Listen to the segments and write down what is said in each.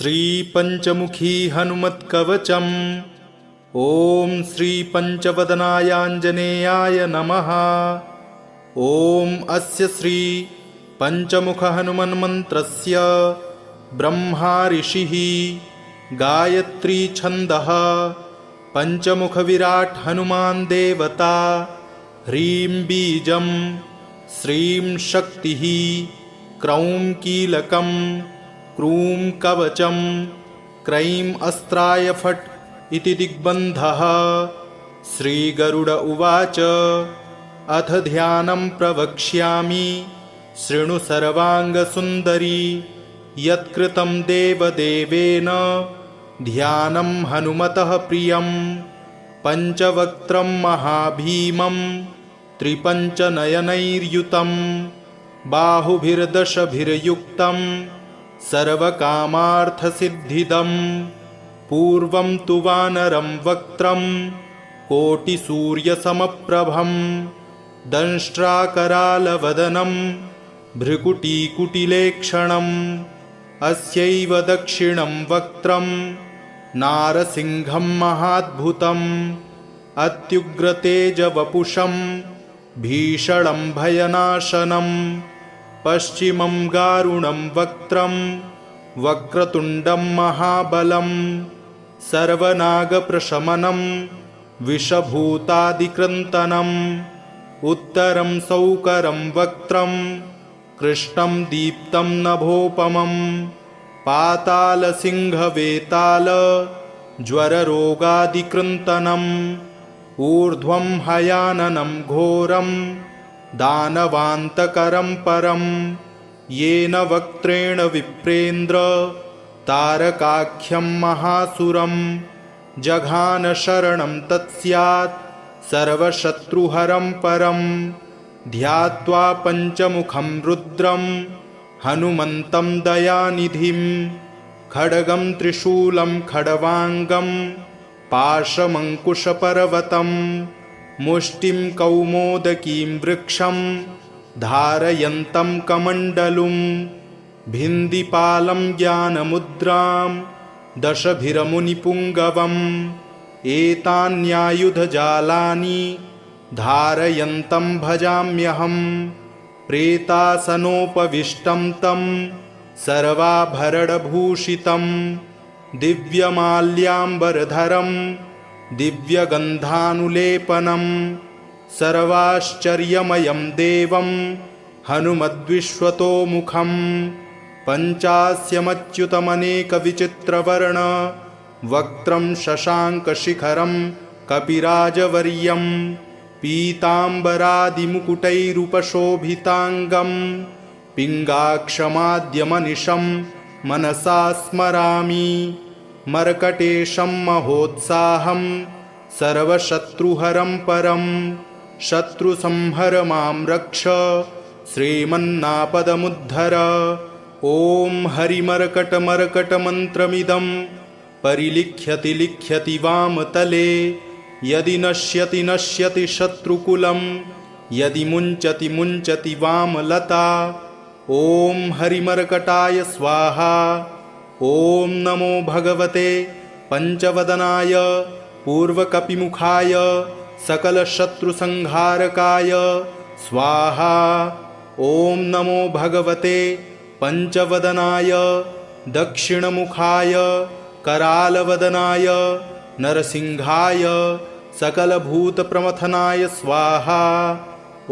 श्रीपञ्चमुखी हनुमत्कवचम्। ॐ श्रीपञ्चवदनायाञ्जनेयाय नमः। ॐ अस्य श्री पञ्चमुखहनुमन्मन्त्रस्य ब्रह्मा ऋषिः, गायत्री छन्दः, पञ्चमुखविराट् हनुमान् देवता, ह्रीं बीजं, श्रीं शक्तिः, क्रौं कीलकं, क्रूं कवचं, क्रैं अस्त्राय फट् इति दिग्बन्धः। श्रीगरुड उवाच अथ ध्यानं प्रवक्ष्यामि शृणु सर्वाङ्गसुन्दरी। यत्कृतं देवदेवेन ध्यानं हनुमतः प्रियं। पञ्चवक्त्रं महाभीमं त्रिपञ्चनयनैर्युतं, बाहुभिर्दशभिर्युक्तं सर्वकामार्थसिद्धिदं। पूर्वं तु वानरं वक्त्रं कोटिसूर्यसमप्रभं, दंष्ट्राकरालवदनं भ्रुकुटीकुटिलेक्षणम्। अस्यैव दक्षिणं वक्त्रं नारसिंहं महाद्भुतम्, अत्युग्रतेजवपुषं भीषणं भयनाशनम्। पश्चिमं गारुणं वक्त्रं वक्रतुण्डं महाबलं, सर्वनागप्रशमनं विषभूतादिक्रन्तनम्। उत्तरं सौकरं वक्त्रं कृष्णं दीप्तं नभोपमं, पातालसिंहवेताल ज्वररोगादिकृन्तनम्। ऊर्ध्वं हयाननं घोरं दानवान्तकरं परं, येन वक्त्रेण विप्रेन्द्र तारकाख्यं महासुरं। जघान शरणं तत्स्यात् सर्वशत्रुहरं परं, ध्यात्वा पञ्चमुखं रुद्रं हनुमन्तं दयानिधिं। खड्गं त्रिशूलं खड्वाङ्गं पाशमङ्कुशपर्वतं, मुष्टिं कौमोदकीं वृक्षं धारयन्तं कमण्डलुं। भिन्दिपालं ज्ञानमुद्रां दशभिरमुनिपुङ्गवम्, एतान्यायुधजालानि धारयन्तं भजाम्यहं। प्रेतासनोपविष्टं तं सर्वाभरणभूषितं, दिव्यमाल्याम्बरधरं दिव्यगन्धानुलेपनं। सर्वाश्चर्यमयं देवं हनुमद्विश्वतोमुखं, पञ्चास्यमच्युतमनेकविचित्रवर्ण वक्त्रं शशाङ्कशिखरं कपिराजवर्यं। पीताम्बरादिमुकुटैरुपशोभिताङ्गं पिङ्गाक्षमाद्यमनिशं मनसा स्मरामि। मर्कटेशं महोत्साहं सर्वशत्रुहरं परं, शत्रुसंहर मां रक्ष श्रीमन्नापदमुद्धर। ॐ हरिमर्कटमर्कटमन्त्रमिदं परिलिख्यति लिख्यति वामतले। यदि नश्यति नश्यति शत्रुकुलं, यदि मुञ्चति मुञ्चति वामलता। ॐ हरिमर्कटाय स्वाहा। ॐ नमो भगवते पञ्चवदनाय पूर्वकपिमुखाय सकलशत्रुसंहारकाय स्वाहा। ॐ नमो भगवते पञ्चवदनाय दक्षिणमुखाय करालवदनाय नरसिंहाय सकलभूतप्रमथनाय स्वाहा।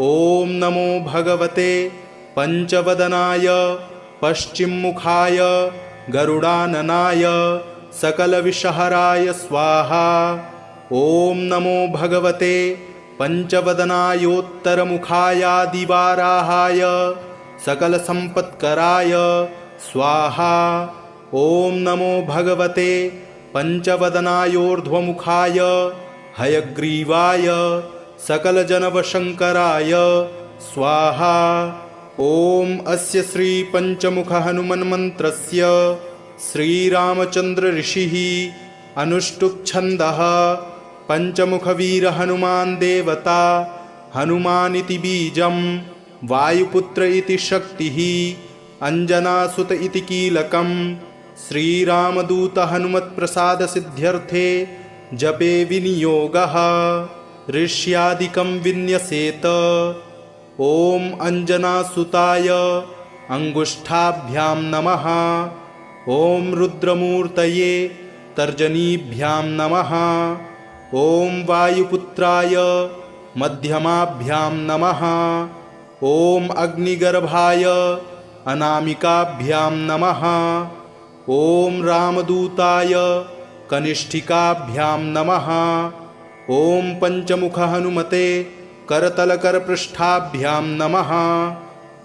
ॐ नमो भगवते पञ्चवदनाय पश्चिममुखाय गरुडाननाय सकलविषहराय स्वाहा। ॐ नमो भगवते पञ्चवदनायोत्तरमुखायादिवाराहाय सकलसम्पत्कराय स्वाहा। ॐ नमो भगवते पञ्चवदनायोर्ध्वमुखाय हयग्रीवाय सकलजनवशङ्कराय स्वाहा। ॐ अस्य श्रीपञ्चमुखहनुमन्मन्त्रस्य श्रीरामचन्द्र ऋषिः अनुष्टुप्छन्दः। पञ्चमुखवीरहनुमान् देवता हनुमानिति बीजं, वायुपुत्र इति शक्तिः, अंजनासुत इति कीलकं, श्रीरामदूत हनुमत्प्रसाद सिद्ध्यर्थे जपे विनियोगः ऋष्यादिकं विन्यसेत। ॐ अंजनासुताय अंगुष्ठाभ्यां नमः। ॐ रुद्रमूर्तये तर्जनीभ्यां नमः। ॐ वायुपुत्राय मध्यमाभ्यां नमः। ॐ अग्निगर्भाय अनामिकाभ्यां नमः। ॐ रामदूताय कनिष्ठिकाभ्यां नमः। ॐ पंचमुख हनुमते करतलकरपृष्ठाभ्यां नमः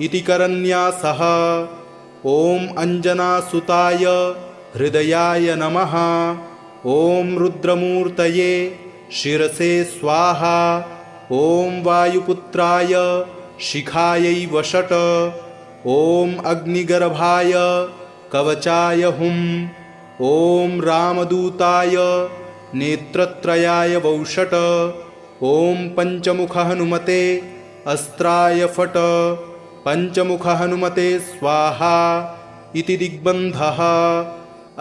इति करन्यासः। ॐ अंजनासुताय हृदयाय नमः। ॐ रुद्रमूर्तये शिरसे स्वाहा। ॐ वायुपुत्राय शिखायै वषट्। ॐ अग्निगर्भाय कवचाय हुम्। ॐ रामदूताय नेत्रत्रयाय वौषट्। ॐ पंचमुख हनुमते अस्त्राय फट्। पंचमुख हनुमते स्वाहा इति दिग्बन्धः।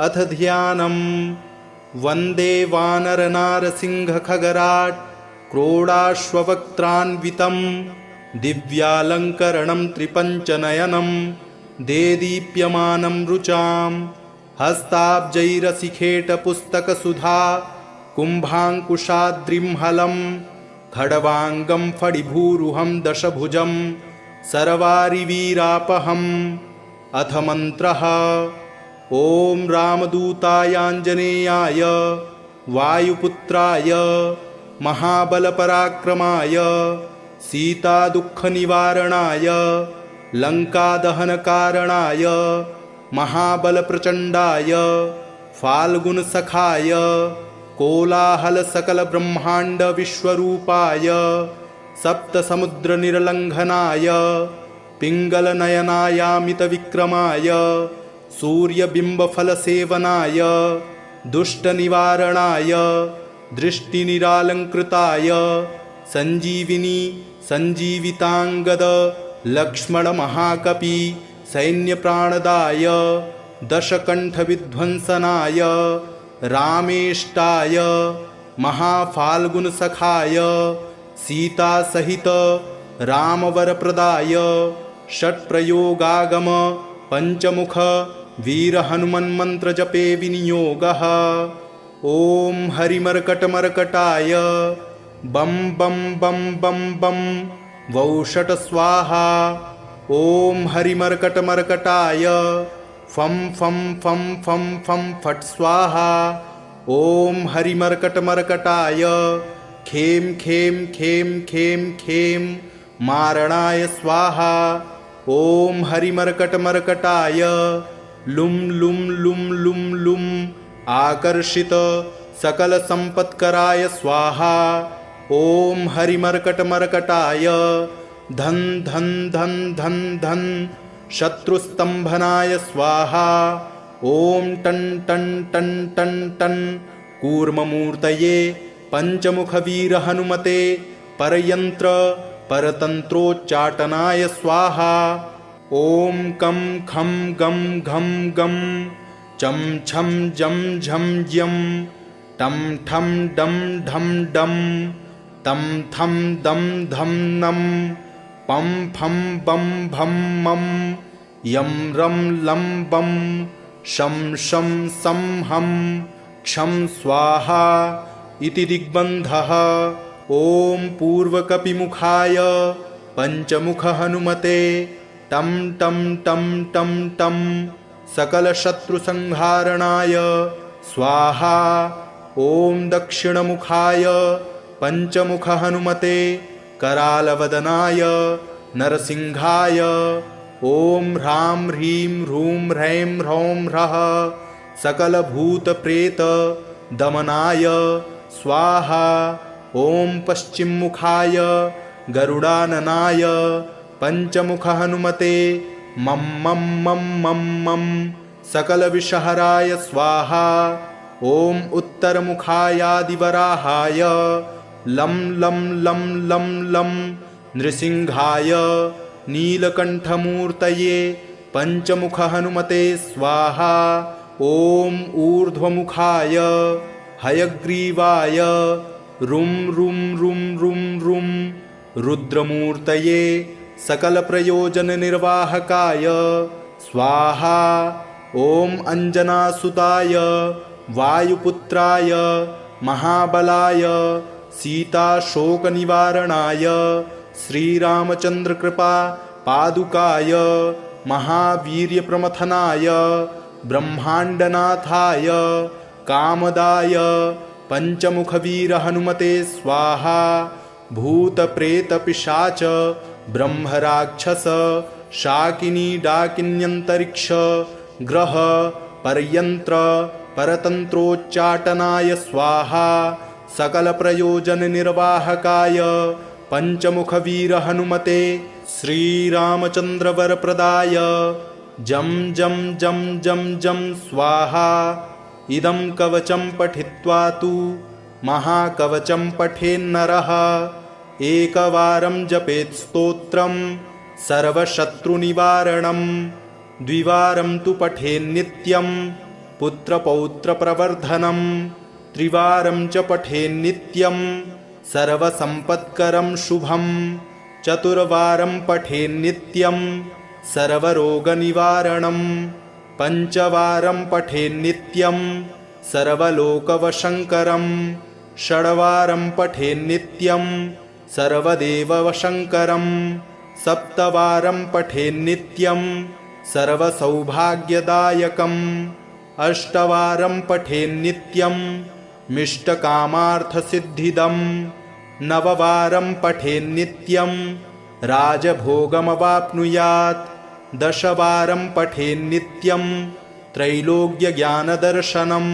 अथ ध्यानम्। वन्दे वानरनारसिंहखगराट् क्रोडाश्ववक्त्रान्वितं दिव्यालङ्करणं त्रिपञ्चनयनं देदीप्यमानं रुचां हस्ताब्जैरसिखेटपुस्तकसुधा कुम्भाङ्कुशाद्रिंहलं खड्वाङ्गं फणिभूरुहं दशभुजं सर्वारिवीरापहम्। अथ मन्त्रः। ॐ रामदूतायाञ्जनेयाय वायुपुत्राय महाबलपराक्रमाय सीतादुःखनिवारणाय लङ्कादहनकारणाय महाबलप्रचण्डाय फाल्गुनसखाय कोलाहलसकलब्रह्माण्डविश्वरूपाय सप्तसमुद्रनिर्लङ्घनाय पिङ्गलनयनायामितविक्रमाय सूर्यबिम्बफलसेवनाय दुष्टनिवारणाय दृष्टिनिरालङ्कृताय सञ्जीविनी सञ्जीविताङ्गद लक्ष्मणमहाकपि सैन्यप्राणदाय दशकण्ठविध्वंसनाय रामेष्टाय महाफाल्गुनसखाय सीतासहित रामवरप्रदाय षट्प्रयोगागम पंचमुख वीरहनुमन्मन्त्रजपे विनियोगः। ॐ हरिमर्कटमर्कटाय बं बं बं बं बं वौषट स्वाहा। ॐ हरिमर्कटमर्कटाय फं फं फं फं फं फट् स्वाहा। ॐ हरिमर्कटमर्कटाय खें खें खें खें खें मारणाय स्वाहा। ॐ हरिमर्कटमर्कटाय लुं लुं लुं लुं लुं आकर्षित सकलसम्पत्कराय स्वाहा। ॐ हरिमर्कटमर्कटाय धन धन धन धन धन शत्रुस्तम्भनाय स्वाहा। ॐ टन टन टन टन टन कूर्ममूर्तये पंचमुखवीरहनुमते परयन्त्र परतन्त्रोच्चाटनाय स्वाहा। ॐ कं खं गं घं गं चं छं जं झं यं टं ठं डं ढं डं तं थं दं धं नं पं फं बं भं मं यं रं लं बं शं शं सं हं क्षं स्वाहा इति दिग्बन्धः। ॐ पूर्वकपिमुखाय पंचमुख हनुमते टं टं टं टं टं सकलशत्रुसंहारणाय स्वाहा। ॐ दक्षिणमुखाय पंचमुख हनुमते करालवदनाय नरसिंहाय ॐ ह्रां ह्रीं ह्रूं ह्रैं ह्रौं ह्रः सकलभूतप्रेत दमनाय स्वाहा। ॐ पश्चिममुखाय गरुडाननाय पंचमुख हनुमते मं मं मं मं मं सकलविषहराय स्वाहा। ॐ उत्तरमुखायादिवराहाय लं लं लं लं लं नृसिंहाय नीलकण्ठमूर्तये पंचमुख हनुमते स्वाहा। ॐ ऊर्ध्वमुखाय हयग्रीवाय रुं रुं रुं रुं रुं रुद्रमूर्तये सकलप्रयोजननिर्वाहकाय स्वाहा। ॐ अञ्जनासुताय वायुपुत्राय महाबलाय सीताशोकनिवारणाय श्रीरामचन्द्रकृपा पादुकाय महावीर्यप्रमथनाय ब्रह्माण्डनाथाय कामदाय पञ्चमुखवीरहनुमते स्वाहा। भूतप्रेतपिशाच ब्रह्मराक्षस शाकिनी डाकिन्यन्तरिक्ष ग्रह परयन्त्र परतन्त्रोच्चाटनाय स्वाहा। सकलप्रयोजननिर्वाहकाय पञ्चमुखवीरहनुमते श्रीरामचन्द्रवरप्रदाय जं जं जं जं जं स्वाहा। इदं कवचं पठित्वा तु महाकवचं पठेन्नरः एकवारं जपेत् स्तोत्रं सर्वशत्रुनिवारणं द्विवारं तु पठेन्नित्यं पुत्रपौत्रप्रवर्धनं त्रिवारं च पठेन्नित्यं सर्वसम्पत्करं शुभं चतुर्वारं पठेन्नित्यं सर्वरोगनिवारणं पञ्चवारं पठेन्नित्यं सर्वलोकवशङ्करं षड्वारं पठेन्नित्यं सर्वदेववशङ्करं सप्तवारं पठेन्नित्यं सर्वसौभाग्यदायकम् अष्टवारं पठेन्नित्यं मिष्टकामार्थसिद्धिदं नववारं पठेन्नित्यं राजभोगमवाप्नुयात् दशवारं पठेन्नित्यं त्रैलोक्यज्ञानदर्शनं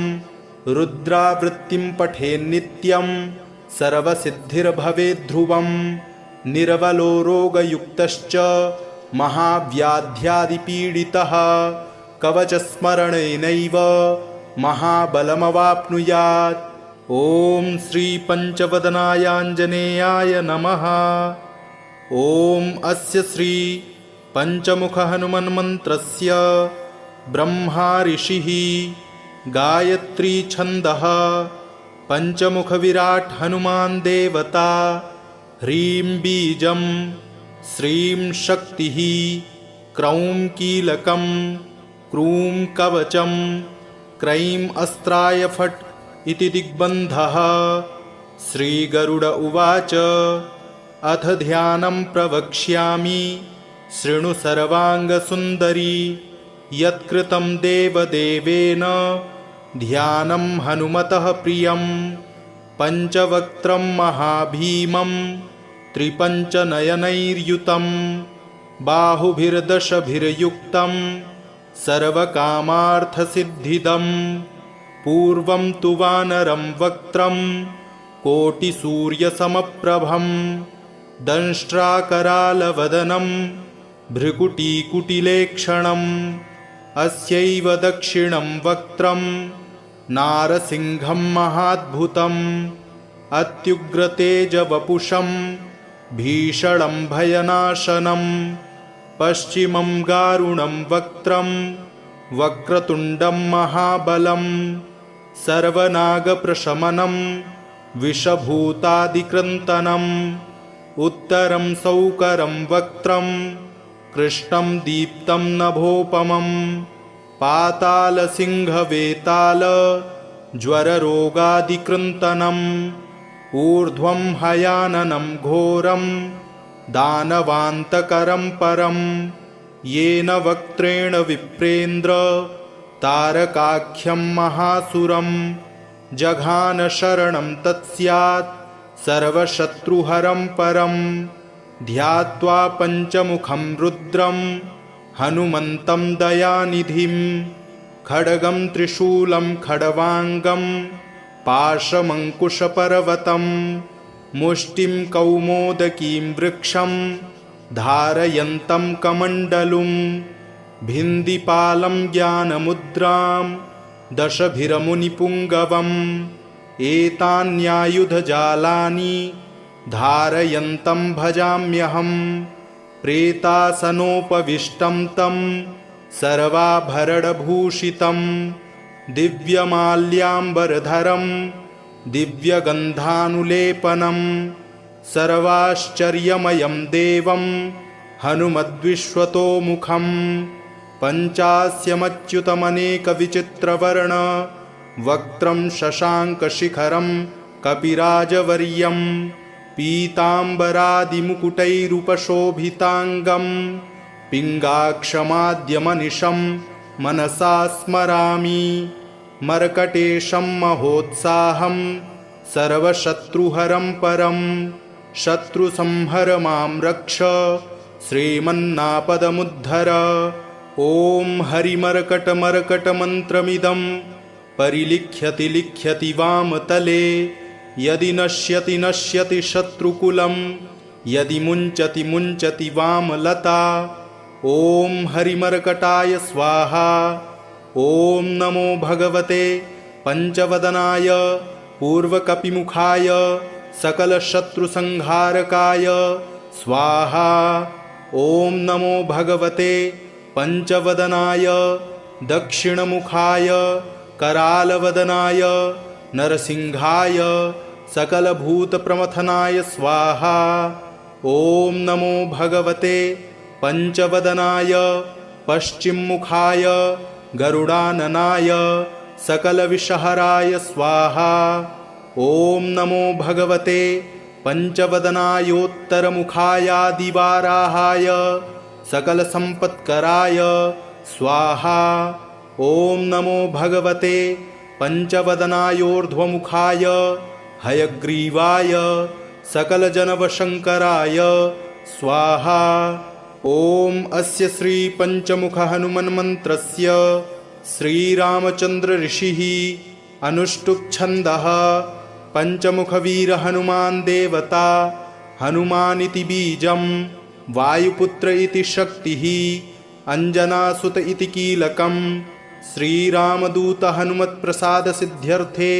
रुद्रावृत्तिं पठेन्नित्यं सर्वसिद्धिर्भवेद्ध्रुवं निर्बलो रोगयुक्तश्च महाव्याध्यादिपीडितः कवचस्मरणेनैव महाबलमवाप्नुयात्। ॐ श्रीपञ्चवदनायाञ्जनेयाय नमः। ॐ अस्य श्री पञ्चमुखहनुमन्मन्त्रस्य ब्रह्मा ऋषिः गायत्री छन्दः पञ्चमुखविराट् हनुमान् देवता ह्रीं बीजं श्रीं शक्तिः क्रौं कीलकं क्रूं कवचं क्रैं अस्त्राय फट् इति दिग्बन्धः। श्रीगरुड उवाच अथ ध्यानं प्रवक्ष्यामि शृणु सर्वाङ्गसुन्दरी यत्कृतं देवदेवेन ध्यानं हनुमतः प्रियं पञ्चवक्त्रं महाभीमं त्रिपञ्चनयनैर्युतं बाहुभिर्दशभिर्युक्तं सर्वकामार्थसिद्धिदं पूर्वं तु वानरं वक्त्रं कोटिसूर्यसमप्रभं दंष्ट्राकरालवदनं भ्रुकुटीकुटिलेक्षणम् अस्यैव दक्षिणं वक्त्रं नारसिंहं महाद्भुतम् अत्युग्रतेजवपुषं भीषणं भयनाशनं पश्चिमं गारुणं वक्त्रं वक्रतुण्डं महाबलं सर्वनागप्रशमनं विषभूतादिकृन्तनम् उत्तरं सौकरं वक्त्रं कृष्णं दीप्तं नभोपमं पातालसिंहवेताल ज्वररोगादिकृन्तनम् ऊर्ध्वं हयाननं घोरं दानवान्तकरं परं येन वक्त्रेण विप्रेन्द्र तारकाख्यं महासुरं जघान शरणं तत्स्यात् सर्वशत्रुहरं परं ध्यात्वा पञ्चमुखं रुद्रं हनुमन्तं दयानिधिं खड्गं त्रिशूलं खड्वाङ्गं पाशमङ्कुशपर्वतं मुष्टिं कौमोदकीं वृक्षं धारयन्तं कमण्डलुं भिन्दिपालं ज्ञानमुद्रां दशभिरमुनिपुङ्गवम् एतान्यायुधजालानि धारयन्तं भजाम्यहं प्रेतासनोपविष्टं तं सर्वाभरणभूषितं दिव्यमाल्याम्बरधरं दिव्यगन्धानुलेपनं सर्वाश्चर्यमयं देवं हनुमद्विश्वतोमुखं पञ्चास्यमच्युतमनेकविचित्रवर्ण वक्त्रं शशाङ्कशिखरं कपिराजवर्यं पीताम्बरादिमुकुटैरुपशोभिताङ्गं पिङ्गाक्षमाद्यमनिशं मनसा स्मरामि मर्कटेशं महोत्साहं सर्वशत्रुहरं परं शत्रुसंहर मां रक्ष श्रीमन्नापदमुद्धर। ॐ हरिमर्कटमर्कटमन्त्रमिदं परिलिख्यति लिख्यति वामतले यदि नश्यति नश्यति शत्रुकुलं यदि मुञ्चति मुञ्चति वामलता। ॐ हरिमर्कटाय स्वाहा। ॐ नमो भगवते पञ्चवदनाय पूर्वकपिमुखाय सकलशत्रुसंहारकाय स्वाहा। ॐ नमो भगवते पञ्चवदनाय दक्षिणमुखाय करालवदनाय नरसिंहाय सकलभूतप्रमथनाय स्वाहा। ॐ नमो भगवते पञ्चवदनाय पश्चिममुखाय गरुडाननाय सकलविषहराय स्वाहा। ॐ नमो भगवते पञ्चवदनायोत्तरमुखायादिवाराहाय सकलसम्पत्कराय स्वाहा। ॐ नमो भगवते पञ्चवदनायोर्ध्वमुखाय हयग्रीवाय सकलजनवशङ्कराय स्वाहा। ॐ अस्य श्रीपञ्चमुखहनुमन्मन्त्रस्य श्रीरामचन्द्र ऋषिः अनुष्टुप्छन्दः पञ्चमुखवीरहनुमान् देवता हनुमानिति बीजं वायुपुत्र इति शक्तिः अञ्जनासुत इति कीलकं श्रीरामदूत हनुमत्प्रसादसिद्ध्यर्थे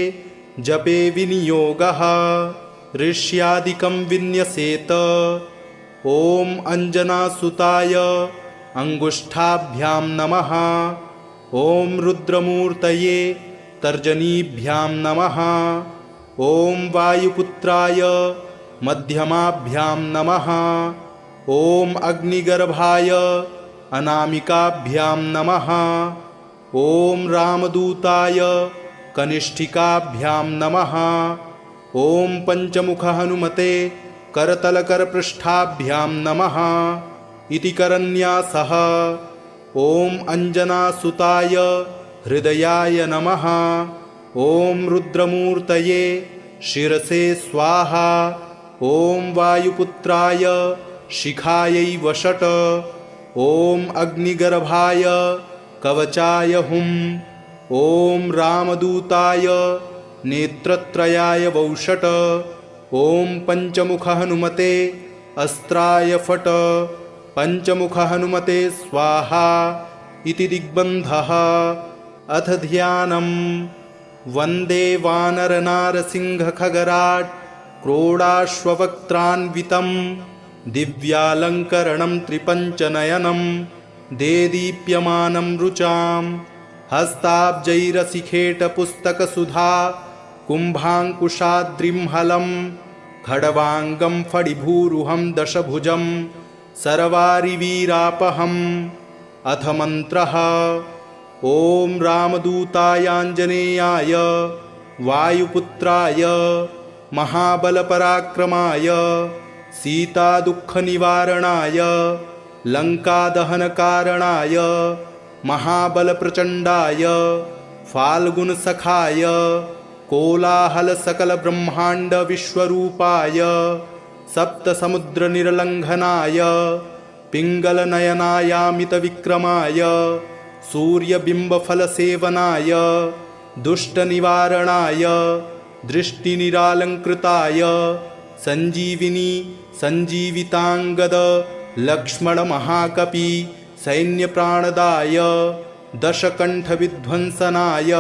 जपे विनियोगः ऋष्यादिकं विन्यसेत। ॐ अञ्जनासुताय अङ्गुष्ठाभ्यां नमः। ॐ रुद्रमूर्तये तर्जनीभ्यां नमः। ॐ वायुपुत्राय मध्यमाभ्यां नमः। ॐ अग्निगर्भाय अनामिकाभ्यां नमः। ॐ रामदूताय कनिष्ठिकाभ्यां नमः। ॐ पञ्चमुखहनुमते करतलकरपृष्ठाभ्यां नमः इति करन्यासः। ॐ अञ्जनासुताय हृदयाय नमः। ॐ रुद्रमूर्तये शिरसे स्वाहा। ॐ वायुपुत्राय शिखायै वषट्। ॐ अग्निगर्भाय कवचाय हुम्। ॐ रामदूताय नेत्रत्रयाय वौषट्। ॐ पञ्चमुखहनुमते अस्त्राय फट्। पञ्चमुखहनुमते स्वाहा इति दिग्बन्धः। अथ ध्यानम्। वन्दे वानरनारसिंहखगराट् क्रोडाश्ववक्त्रान्वितं दिव्यालङ्करणं त्रिपञ्चनयनं देदीप्यमानं रुचां हस्ताब्जैरसिखेटपुस्तकसुधा कुम्भाङ्कुशाद्रिंहलं खड्वाङ्गं फणिभूरुहं दशभुजं सर्वारिवीरापहम्। अथ मन्त्रः। ॐ रामदूतायाञ्जनेयाय वायुपुत्राय महाबलपराक्रमाय सीतादुःखनिवारणाय लङ्कादहनकारणाय महाबलप्रचण्डाय फाल्गुनसखाय कोलाहलसकलब्रह्माण्डविश्वरूपाय सप्तसमुद्रनिर्लङ्घनाय पिङ्गलनयनायामितविक्रमाय सूर्यबिम्बफलसेवनाय दुष्टनिवारणाय दृष्टिनिरालङ्कृताय सञ्जीविनी सञ्जीविताङ्गद लक्ष्मणमहाकपि सैन्यप्राणदाय दशकण्ठविध्वंसनाय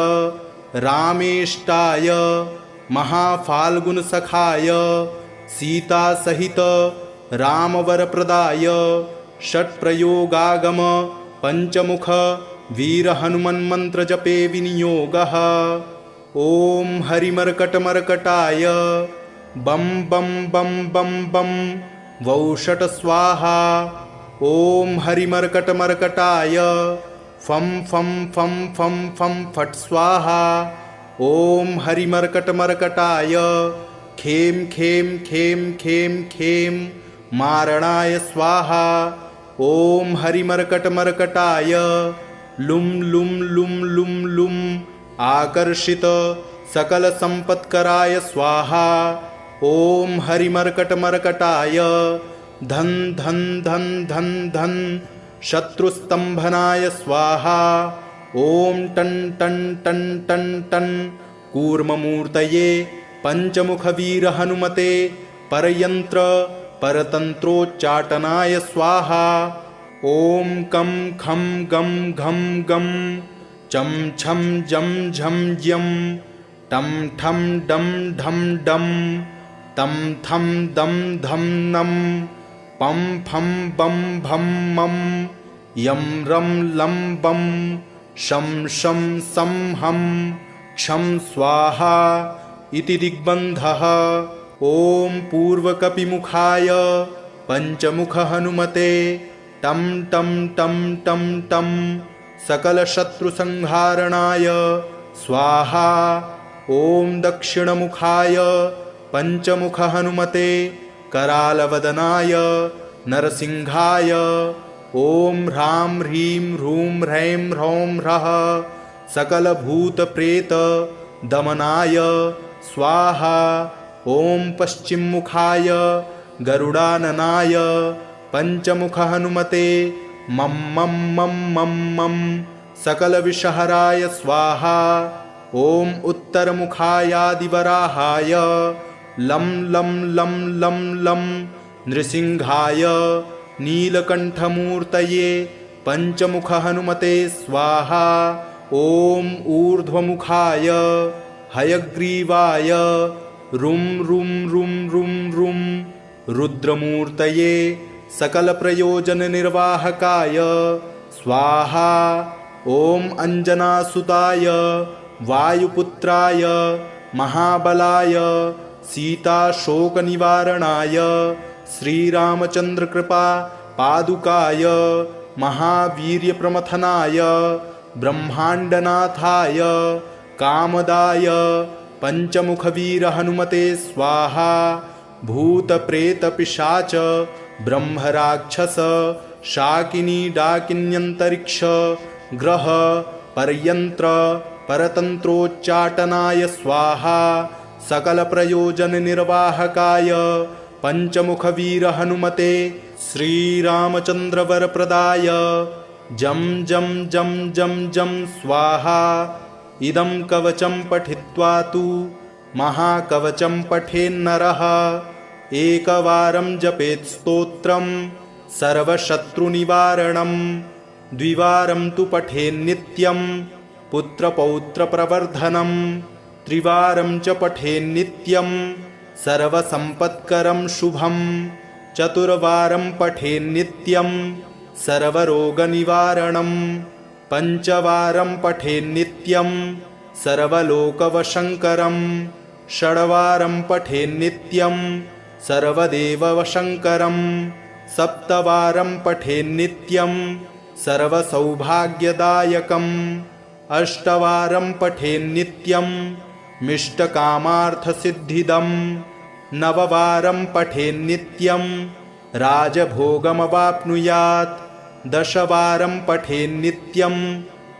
रामेष्टाय महाफाल्गुनसखाय सीतासहित रामवरप्रदाय षट्प्रयोगागम पञ्चमुख वीरहनुमन्मन्त्रजपे विनियोगः। ॐ हरिमर्कटमर्कटाय बं बं बं बं बं वौषट स्वाहा। ॐ हरिमर्कटमर्कटाय फं फं फं फं फं फट् स्वाहा। ॐ हरिमर्कटमर्कटाय खें खें खें खें खें मारणाय स्वाहा। ॐ हरिमर्कटमर्कटाय लुं लुं लुं लुं लुं आकर्षित सकलसम्पत्कराय स्वाहा। ॐ हरिमर्कटमर्कटाय धन धन धन धन धन शत्रुस्तंभनाय स्वाहा। ॐ टन टन टन टन टन कूर्ममूर्तये पंचमुखवीरहनुमते परयंत्र परतंत्रोच्चाटनाय स्वाहा। ॐ कं खं गं घं गं चं छं जं झं यं टं ठं डं ढं डं तं थं दं धं नं पं फं बं भं मं यं रं लं बं शं शं सं हं क्षं स्वाहा इति दिग्बन्धः। ॐ पूर्वकपिमुखाय पंचमुखहनुमते टं टं टं टं टं सकलशत्रुसंहारणाय स्वाहा। ॐ दक्षिणमुखाय पंचमुखहनुमते करालवदनाय नरसिंहाय ॐ ह्रां ह्रीं ह्रूं ह्रैं ह्रौं ह्रः सकलभूतप्रेतदमनाय स्वाहा। ॐ पश्चिममुखाय गरुडाननाय पंचमुखहनुमते मं मं मं मं मं सकलविषहराय स्वाहा। ॐ उत्तरमुखायादिवराहाय लं लं लं लं लं नृसिंहाय नीलकण्ठमूर्तये पंचमुखहनुमते स्वाहा। ॐ ऊर्ध्वमुखाय हयग्रीवाय रुं रुं रुं रुं रुं रुद्रमूर्तये सकलप्रयोजननिर्वाहकाय स्वाहा। ॐ अञ्जनासुताय वायुपुत्राय महाबलाय सीताशोकनिवारणाय श्रीरामचन्द्रकृपा पादुकाय महावीर्यप्रमथनाय ब्रह्माण्डनाथाय कामदाय पंचमुखवीरहनुमते स्वाहा। भूतप्रेतपिशाच ब्रह्मराक्षस शाकिनी डाकिन्यन्तरिक्ष ग्रह परयंत्र परतंत्रोच्चाटनाय स्वाहा। सकलप्रयोजननिर्वाहकाय पंचमुखवीरहनुमते श्रीरामचन्द्रवरप्रदाय जं जं जं जं जं स्वाहा। इदं कवचं पठित्वा तु महाकवचं पठेन्नरः एकवारं जपेत् स्तोत्रं सर्वशत्रुनिवारणं द्विवारं तु पठेन्नित्यं पुत्रपौत्रप्रवर्धनं त्रिवारं च पठेन्नित्यं सर्वसम्पत्करं शुभं चतुर्वारं पठेन्नित्यं सर्वरोगनिवारणं पंचवारं पठेन्नित्यं सर्वलोकवशङ्करं षड्वारं पठेन्नित्यं सर्वदेववशङ्करं सप्तवारं पठेन्नित्यं सर्वसौभाग्यदायकम् अष्टवारं पठेन्नित्यं मिष्टकामार्थसिद्धिदं नववारं पठेन्नित्यं राजभोगमवाप्नुयात् दशवारं पठेन्नित्यं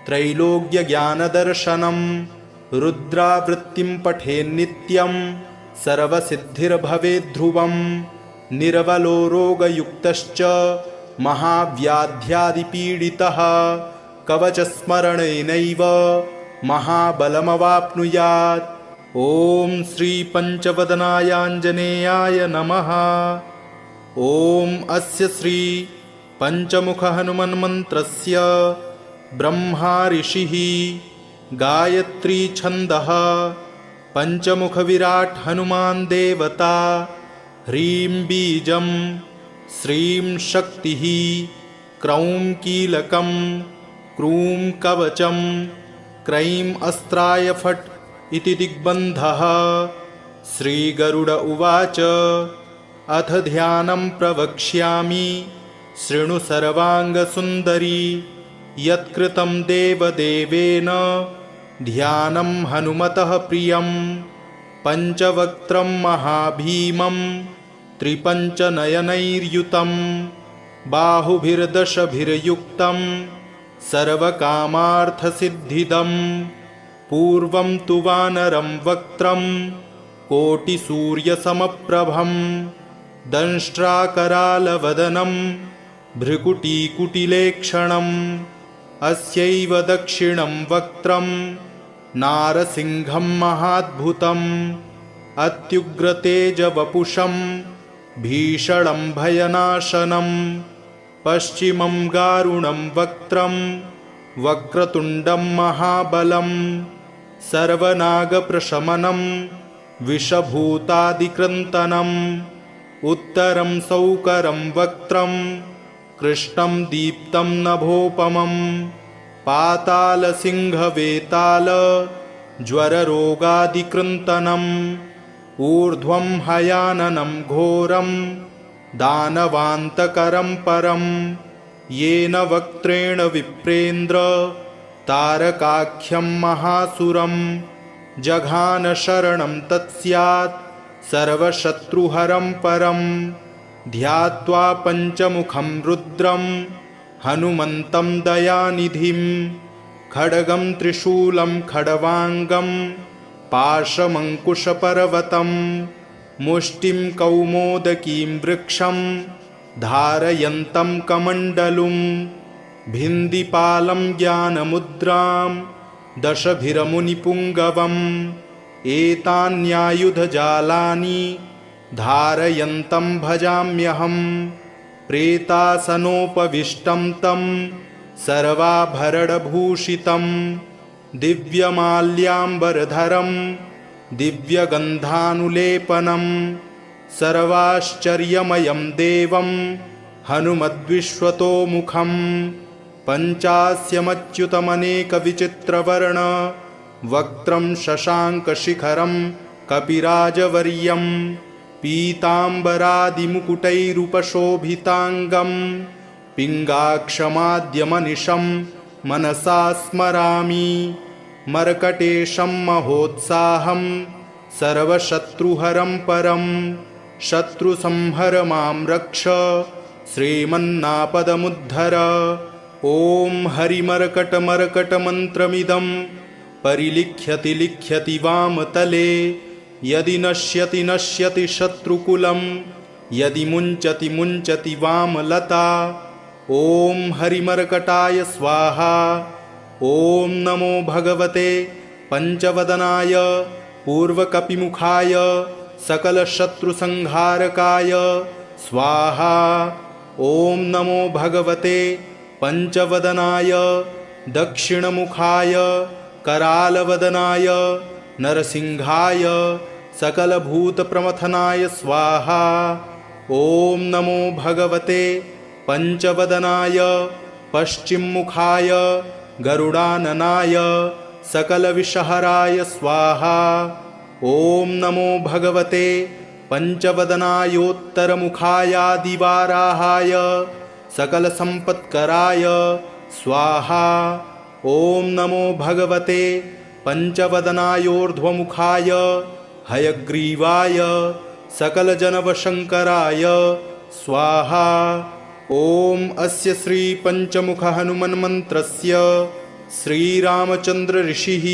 त्रैलोक्यज्ञानदर्शनं रुद्रावृत्तिं पठेन्नित्यं सर्वसिद्धिर्भवेद्ध्रुवं निर्बलो रोगयुक्तश्च महाव्याध्यादिपीडितः कवचस्मरणेनैव महाबलमवाप्नुयात्। ॐ श्रीपञ्चवदनायाञ्जनेयाय नमः। ॐ अस्य श्री पंचमुखहनुमन्मन्त्रस्य ब्रह्मा ऋषिः गायत्री छन्दः पंचमुखविराट् हनुमान् देवता ह्रीं बीजं श्रीं शक्तिः क्रौं कीलकं क्रूं कवचं क्रैं अस्त्राय फट् इति दिग्बन्धः। श्रीगरुड उवाच अथ ध्यानं प्रवक्ष्यामि शृणु सर्वाङ्गसुन्दरी। यत्कृतं देवदेवेन ध्यानं हनुमतः प्रियं। पञ्चवक्त्रं महाभीमं त्रिपञ्चनयनैर्युतं बाहुभिर्दशभिर्युक्तं सर्वकामार्थसिद्धिदं। पूर्वं तु वानरं वक्त्रं कोटिसूर्यसमप्रभं दंष्ट्राकरालवदनं भ्रुकुटीकुटिलेक्षणम्। अस्यैव दक्षिणं वक्त्रं नारसिंहं महाद्भुतम् अत्युग्रतेजवपुषं भीषणं भयनाशनं। पश्चिमं गारुणं वक्त्रं वक्रतुण्डं महाबलं सर्वनागप्रशमनं विषभूतादिक्रन्तनम्। उत्तरं सौकरं वक्त्रं कृष्णं दीप्तं नभोपमं पातालसिंहवेताल ज्वररोगादिकृन्तनम्। ऊर्ध्वं हयाननं घोरं दानवान्तकरं परं येन वक्त्रेण विप्रेन्द्र तारकाख्यं महासुरं। जघान शरणं तत्स्यात् सर्वशत्रुहरं परं ध्यात्वा पञ्चमुखं रुद्रं हनुमन्तं दयानिधिं। खड्गं त्रिशूलं खड्वाङ्गं पाशमङ्कुशपर्वतं मुष्टिं कौमोदकीं वृक्षं धारयन्तं कमण्डलुं। भिन्दिपालं ज्ञानमुद्रां दशभिरमुनिपुङ्गवम् एतान्यायुधजालानि धारयन्तं भजाम्यहं। प्रेतासनोपविष्टं तं सर्वाभरणभूषितं दिव्यमाल्याम्बरधरं दिव्यगन्धानुलेपनं सर्वाश्चर्यमयं देवं हनुमद्विश्वतोमुखं। पञ्चास्यमच्युतमनेकविचित्रवर्ण वक्त्रं शशाङ्कशिखरं कपिराजवर्यं पीताम्बरादिमुकुटैरुपशोभिताङ्गं पिङ्गाक्षमाद्यमनिशं मनसा स्मरामि। मर्कटेशं महोत्साहं सर्वशत्रुहरं परं शत्रुसंहर मां रक्ष श्रीमन्नापदमुद्धर। ॐ हरिमर्कटमर्कटमन्त्रमिदं परिलिख्यति लिख्यति वामतले। यदि नश्यति नश्यति शत्रुकुलं यदि मुञ्चति मुञ्चति वामलता। ॐ हरिमर्कटाय स्वाहा। ॐ नमो भगवते पञ्चवदनाय पूर्वकपिमुखाय सकलशत्रुसंहारकाय स्वाहा। ॐ नमो भगवते पञ्चवदनाय दक्षिणमुखाय करालवदनाय नरसिंहाय सकलभूतप्रमथनाय स्वाहा। ॐ नमो भगवते पञ्चवदनाय पश्चिममुखाय गरुडाननाय सकलविषहराय स्वाहा। ॐ नमो भगवते पञ्चवदनायोत्तरमुखायादिवाराहाय सकलसम्पत्कराय स्वाहा। ॐ नमो भगवते पञ्चवदनायोर्ध्वमुखाय हयग्रीवाय सकलजनवशङ्कराय स्वाहा। ॐ अस्य श्रीपञ्चमुखहनुमन्मन्त्रस्य श्रीरामचन्द्रऋषिः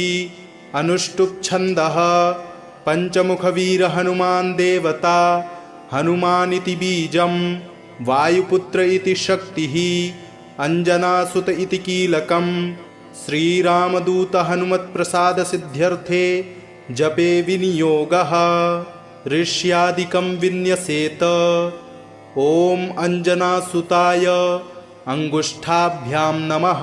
अनुष्टुप्छन्दः। पञ्चमुखवीरहनुमान् देवता हनुमानिति बीजं वायुपुत्र इति शक्तिः अञ्जनासुत इति कीलकं। श्रीरामदूत हनुमत्प्रसादसिद्ध्यर्थे जपे विनियोगः ऋष्यादिकं विन्यसेत। ॐ अञ्जनासुताय अङ्गुष्ठाभ्यां नमः।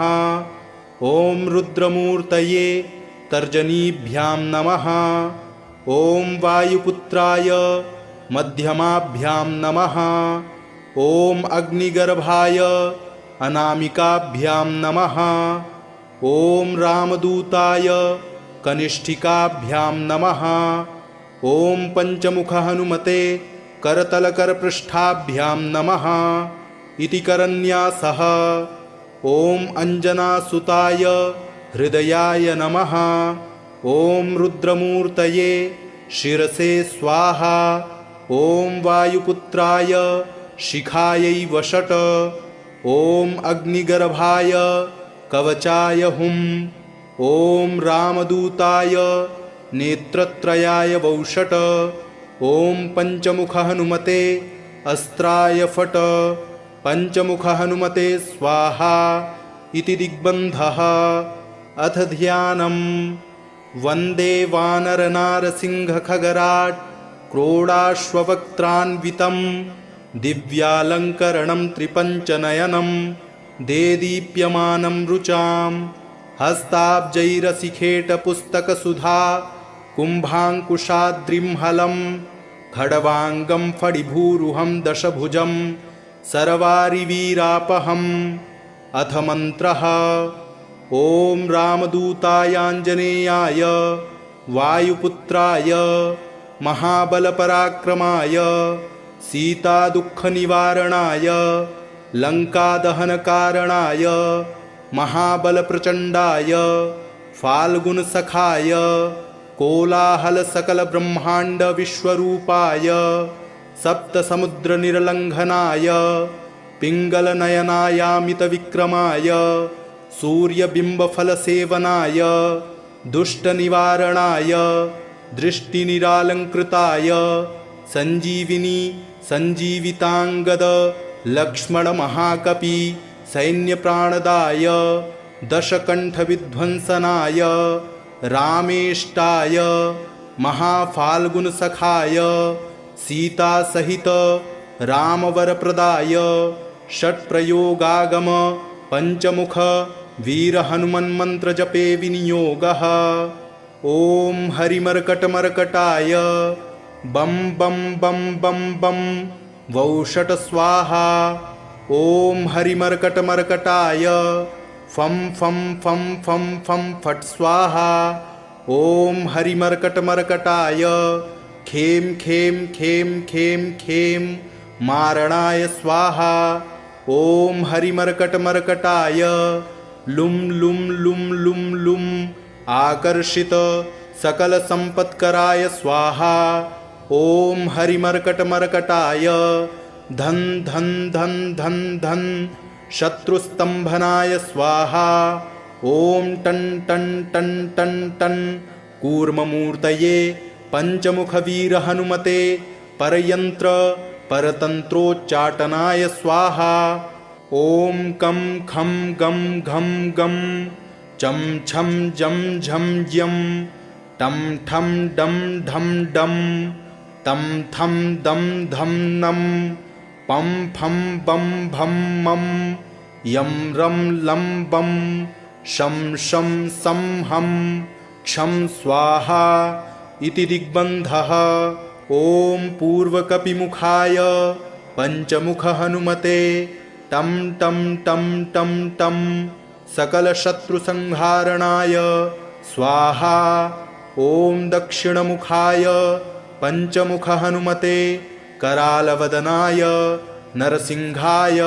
ॐ रुद्रमूर्तये तर्जनीभ्यां नमः। ॐ वायुपुत्राय मध्यमाभ्यां नमः। ॐ अग्निगर्भाय अनामिकाभ्यां नमः। ॐ रामदूताय कनिष्ठिकाभ्यां नमः। ॐ पंचमुख हनुमते करतलकरपृष्ठाभ्यां नमः इति करन्यासः। ॐ अंजनासुताय हृदयाय नमः। ॐ रुद्रमूर्तये शिरसे स्वाहा। ॐ वायुपुत्राय शिखायै वषट्। ॐ अग्निगर्भाय कवचाय हुं। ॐ रामदूताय नेत्रत्रयाय वौषट्। ॐ पंचमुख हनुमते अस्त्राय फट्। पंचमुख हनुमते स्वाहा इति दिग्बन्धः। अथ ध्यानम्। वन्दे वानरनारसिंहखगराट् क्रोडाश्ववक्त्रान्वितं दिव्यालङ्करणं त्रिपञ्चनयनं देदीप्यमानं रुचां हस्ताब्जैरसिखेटपुस्तकसुधा कुम्भाङ्कुशाद्रिंहलं खड्वाङ्गं फणिभूरुहं दशभुजं सर्वारिवीरापहम्। अथ मन्त्रः। ॐ रामदूतायाञ्जनेयाय वायुपुत्राय महाबलपराक्रमाय सीतादुःखनिवारणाय लङ्कादहनकारणाय महाबलप्रचण्डाय फाल्गुनसखाय कोलाहलसकलब्रह्माण्डविश्वरूपाय सप्तसमुद्रनिर्लङ्घनाय पिङ्गलनयनायामितविक्रमाय सूर्यबिम्बफलसेवनाय दुष्टनिवारणाय दृष्टिनिरालङ्कृताय सञ्जीविनी सञ्जीविताङ्गद लक्ष्मणमहाकपि सैन्यप्राणदाय दशकण्ठविध्वंसनाय रामेष्टाय महाफाल्गुनसखाय सीतासहित रामवरप्रदाय षट्प्रयोगागम पंचमुख वीरहनुमन्मन्त्रजपे विनियोगः। ॐ हरिमर्कटमर्कटाय बं बं बं बं बं वौषट स्वाहा। ॐ हरिमर्कटमर्कटाय फं फं फं फं फं फट् स्वाहा। ॐ हरिमर्कटमर्कटाय खें खें खें खें खें मारणाय स्वाहा। ॐ हरिमर्कटमर्कटाय लुं लुं लुं लुं लुं आकर्षित सकलसम्पत्कराय स्वाहा। ॐ हरिमर्कटमर्कटाय धन धन धन धन धन शत्रुस्तंभनाय स्वाहा। ॐ टन टन टन टन टन कूर्ममूर्तये पंचमुखवीरहनुमते परयंत्र परतंत्रोच्चाटनाय स्वाहा। ॐ कं खं गं घं गं चं छं जं झं यं टं ठं डं ढं डं तं थं दं धं नं पं फं बं भं मं यं रं लं बं शं शं सं हं क्षं स्वाहा इति दिग्बन्धः। ॐ पूर्वकपिमुखाय पंचमुख हनुमते टं टं टं टं टं सकलशत्रुसंहारणाय स्वाहा। ॐ दक्षिणमुखाय पंचमुख हनुमते करालवदनाय नरसिंहाय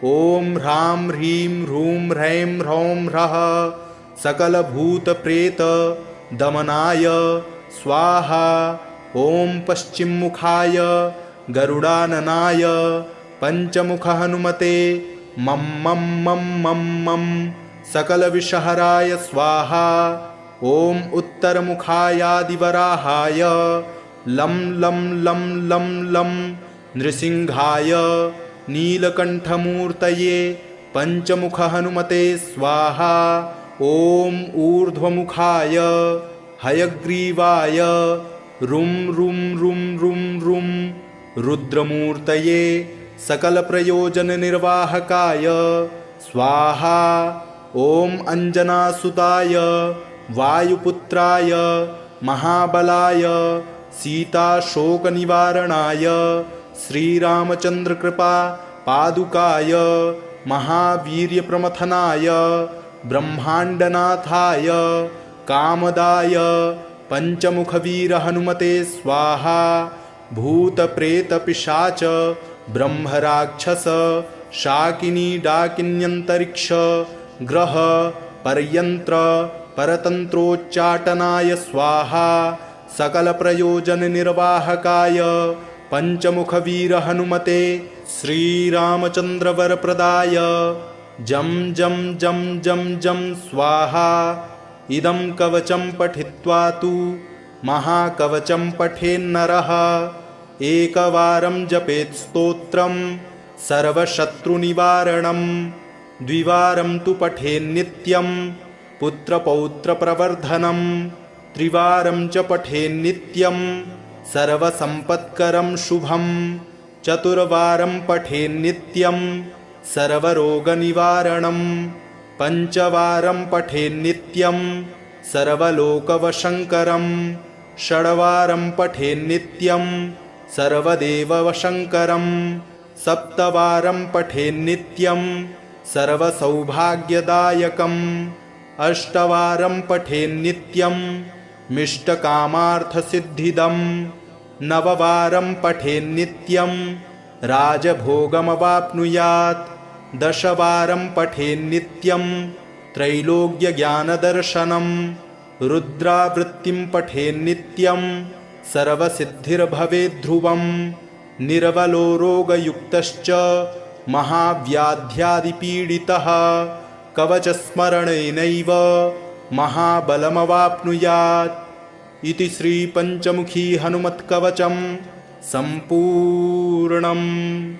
ॐ ह्रां ह्रीं ह्रूं ह्रैं ह्रौं ह्रः सकलभूतप्रेत दमनाय स्वाहा। ॐ पश्चिममुखाय गरुडाननाय पंचमुख हनुमते मं मं मं मं मं सकलविषहराय स्वाहा। ॐ उत्तरमुखायादिवराहाय लं लं लं लं लं नृसिंहाय नीलकण्ठमूर्तये पंचमुख हनुमते स्वाहा। ॐ ऊर्ध्वमुखाय हयग्रीवाय रुं रुं रुं रुं रुं रुद्रमूर्तये सकलप्रयोजननिर्वाहकाय स्वाहा। ॐ अंजनासुताय वायुपुत्राय महाबलाय सीताशोकनिवारणाय श्रीरामचन्द्रकृपा पादुकाय महावीर्यप्रमथनाय ब्रह्माण्डनाथाय कामदाय पञ्चमुखवीर हनुमते स्वाहा। भूतप्रेतपिशाच ब्रह्मराक्षस शाकिनी डाकिन्यन्तरिक्ष ग्रह परयन्त्र परतन्त्रोच्चाटनाय स्वाहा। सकलप्रयोजननिर्वाहकाय पञ्चमुखवीर हनुमते श्रीरामचन्द्रवरप्रदाय जं जं जं जं जं स्वाहा। इदं कवचं पठित्वा तु महाकवचं पठेन्नरः एकवारं जपेत् स्तोत्रं सर्वशत्रुनिवारणं। द्विवारं तु पठेन्नित्यं पुत्रपौत्रप्रवर्धनं। त्रिवारं च पठेन्नित्यं सर्वसम्पत्करं शुभं। चतुर्वारं पठेन्नित्यं सर्वरोगनिवारणं। पञ्चवारं पठेन्नित्यं सर्वलोकवशङ्करं। षड्वारं पठेन्नित्यं सर्वदेववशङ्करं। सप्तवारं पठेन्नित्यं सर्वसौभाग्यदायकम्। अष्टवारं पठेन्नित्यं मिष्टकामार्थसिद्धिदं। नववारं पठेन्नित्यं राजभोगमवाप्नुयात्। दशवारं पठेन्नित्यं त्रैलोक्यज्ञानदर्शनं। रुद्रावृत्तिं पठेन्नित्यं सर्वसिद्धिर्भवेद्ध्रुवं। निर्बलो रोगयुक्तश्च महाव्याध्यादिपीडितः कवचस्मरणेनैव महाबलमवाप्नुयात्। इति श्रीपञ्चमुखी हनुमत्कवचं सम्पूर्णम्।